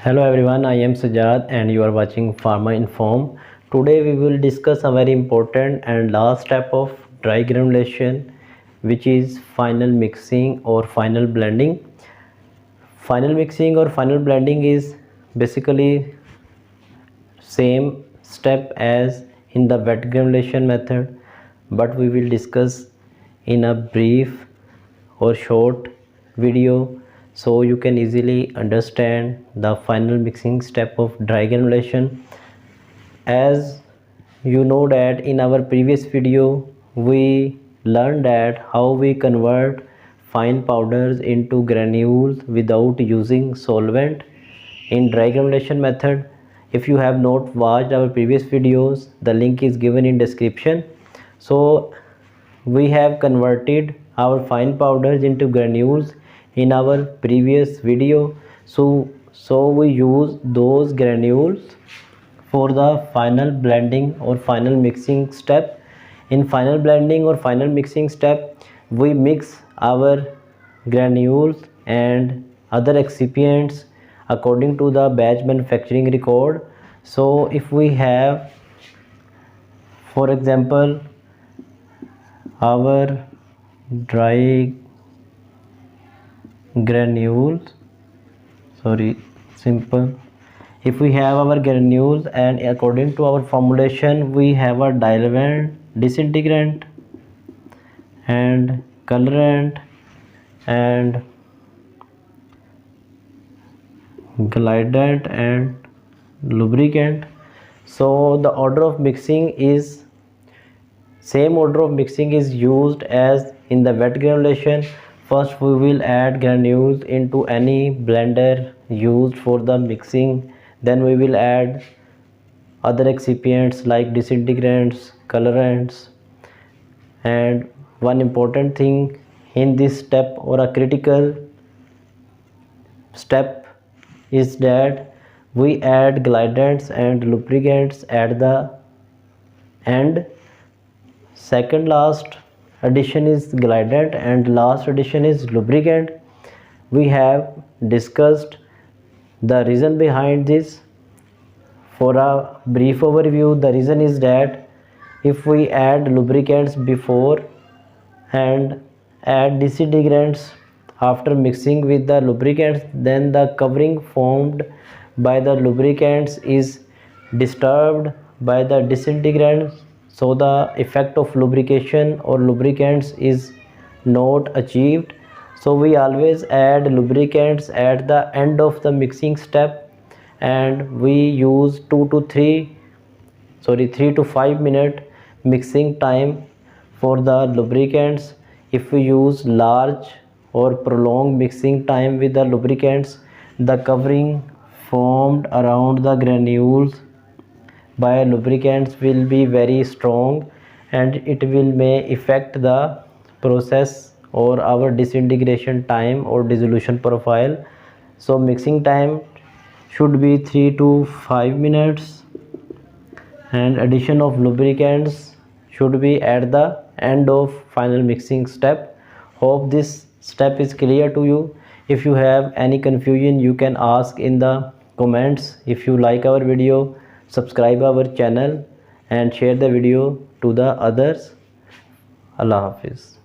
Hello everyone, I am Sujat and you are watching Pharma Inform. Today we will discuss a very important and last step of dry granulation, which is final mixing or final blending. Final mixing or final blending is basically same step as in the wet granulation method, but we will discuss in a brief or short video so you can easily understand the final mixing step of dry granulation. As you know that in our previous video we learned that how we convert fine powders into granules without using solvent in dry granulation method. If you have not watched our previous videos, the link is given in description. So we have converted our fine powders into granules in our previous video, so we use those granules for the final blending or final mixing step. In final blending or final mixing step, we mix our granules and other excipients according to the batch manufacturing record. So if we have, for example, our dry granules, simple, if we have our granules and according to our formulation we have a diluent, disintegrant and colorant and glidant and lubricant. So the order of mixing is same order of mixing is used as in the wet granulation. First we will add granules into any blender used for the mixing, then we will add other excipients like disintegrants, colorants. And one important thing in this step or a critical step is that we add glidants and lubricants at the end. Second last addition is glidant and last addition is lubricant. We have discussed the reason behind this. For a brief overview, the reason is that if we add lubricants before and add disintegrants after mixing with the lubricants, then the covering formed by the lubricants is disturbed by the disintegrants, so the effect of lubrication or lubricants is not achieved. So we always add lubricants at the end of the mixing step, and we use 3 to 5 minute mixing time for the lubricants. If we use large or prolonged mixing time with the lubricants, the covering formed around the granules by lubricants will be very strong and it will may affect the process or our disintegration time or dissolution profile. So mixing time should be 3 to 5 minutes and addition of lubricants should be at the end of final mixing step. Hope this step is clear to you. If you have any confusion, you can ask in the comments. If you like our video, subscribe our channel and share the video to the others. Allah Hafiz.